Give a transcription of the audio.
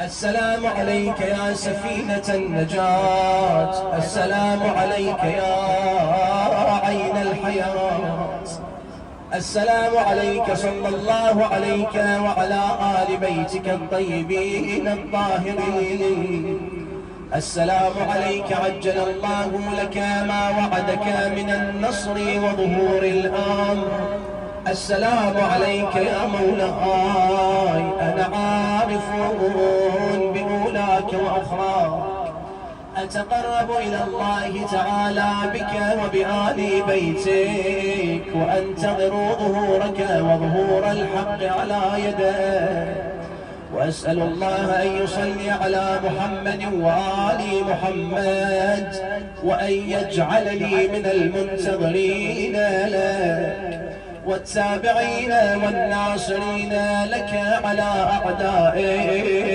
السلام عليك يا سفينة النجاة، السلام عليك يا عين الحياة، السلام عليك صلى الله عليك وعلى آل بيتك الطيبين الطاهرين. السلام عليك عجل الله لك ما وعدك من النصر وظهور الأمر. السلام عليك يا مولاي، أنا عارف بأولاك وأخراك، أتقرب إلى الله تعالى بك وبآل بيتك، وأنتظر ظهورك وظهور الحق على يديك، وأسأل الله أن يصلي على محمد وآل محمد، وأن يجعلني من المنتظرين لك والتابعين والناصرين لك على أعدائك.